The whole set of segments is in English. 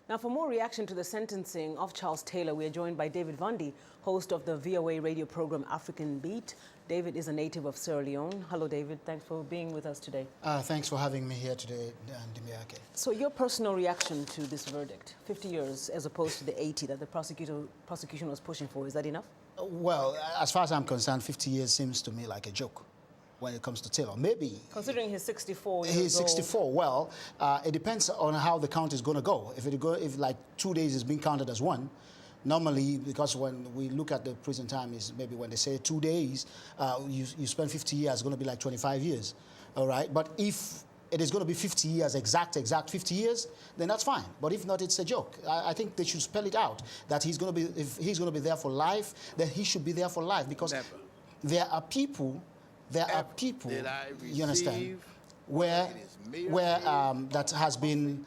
Now, for more reaction to the sentencing of Charles Taylor, we are joined by David Vandy, host of the VOA radio program African Beat. David is a native of Sierra Leone. Hello, David. Thanks for being with us today. Thanks for having me here today, Ndimyake. So your personal reaction to this verdict, 50 years as opposed to the 80 that the prosecution was pushing for, is that enough? Well, as far as I'm concerned, 50 years seems to me like a joke when it comes to Taylor. Maybe. Considering he's 64 years old. He's 64. Well, it depends on how the count is going to go. If like 2 days is being counted as one, normally, because when we look at the prison time, is maybe when they say 2 days, you spend 50 years, it's going to be like 25 years. All right? But if it is going to be 50 years, exact 50 years, then that's fine. But if not, it's a joke. I think they should spell it out, that he's going to be, if he's going to be there for life, then he should be there for life. Because there are people, you understand, where that has been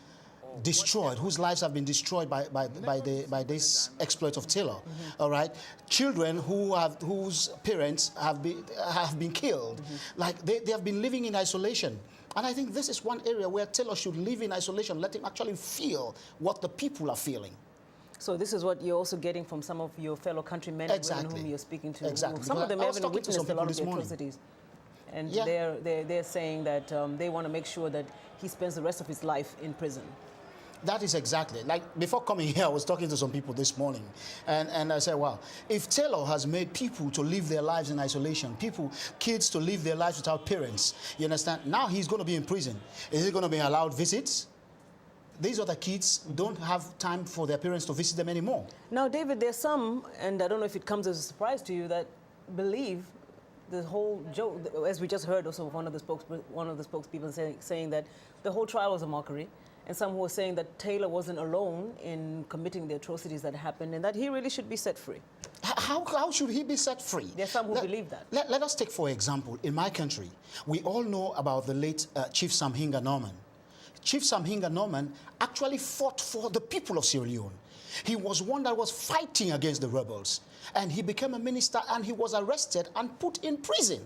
destroyed, whose lives have been destroyed by this exploit of Taylor. All right, children whose parents have been killed, like they have been living in isolation. And I think this is one area where Taylor should live in isolation, let him actually feel what the people are feeling. So this is what you're also getting from some of your fellow countrymen and women whom you're speaking to. Exactly. Some of them haven't witnessed a lot of the atrocities. And they're saying that they want to make sure that he spends the rest of his life in prison. That is exactly. Like, before coming here, I was talking to some people this morning, and I said, wow, if Taylor has made people to live their lives in isolation, kids to live their lives without parents, you understand? Now he's going to be in prison. Is he going to be allowed visits? These other kids don't have time for their parents to visit them anymore. Now, David, there's some, and I don't know if it comes as a surprise to you, that believe the whole joke, as we just heard also one of the spokespeople saying that the whole trial was a mockery, and some who were saying that Taylor wasn't alone in committing the atrocities that happened, and that he really should be set free. How should he be set free? There's some who believe that. Let us take, for example, in my country, we all know about the late Chief Samhinga Norman. Chief Samhinga Norman actually fought for the people of Sierra Leone. He was one that was fighting against the rebels. And he became a minister, and he was arrested and put in prison.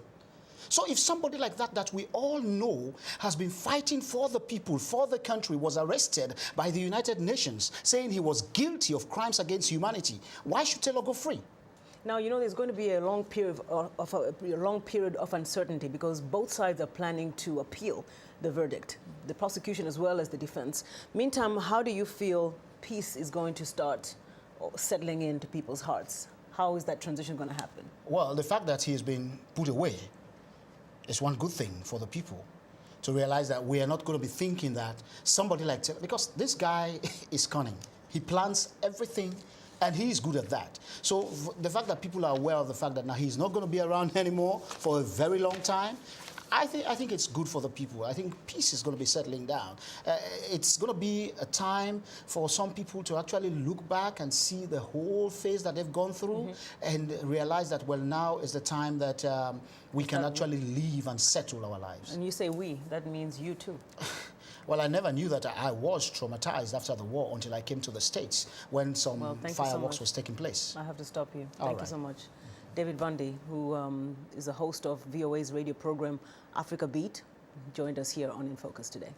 So if somebody like that we all know has been fighting for the people, for the country, was arrested by the United Nations, saying he was guilty of crimes against humanity, why should Taylor go free? Now, you know, there's going to be a long period of uncertainty because both sides are planning to appeal the verdict, the prosecution as well as the defense. Meantime, how do you feel peace is going to start settling into people's hearts? How is that transition going to happen? Well, the fact that he has been put away is one good thing for the people, to realize that we are not going to be thinking that somebody like Taylor, because this guy is cunning. He plans everything, and he is good at that. So the fact that people are aware of the fact that now he's not going to be around anymore for a very long time, I think it's good for the people. I think peace is going to be settling down. It's going to be a time for some people to actually look back and see the whole phase that they've gone through and realize that, well, now is the time that we can actually live and settle our lives. And you say we, that means you too. Well, I never knew that I was traumatized after the war until I came to the States when some fireworks was taking place. I have to stop you. Thank you so much. David Vandy, who is a host of VOA's radio program Africa Beat, joined us here on In Focus today.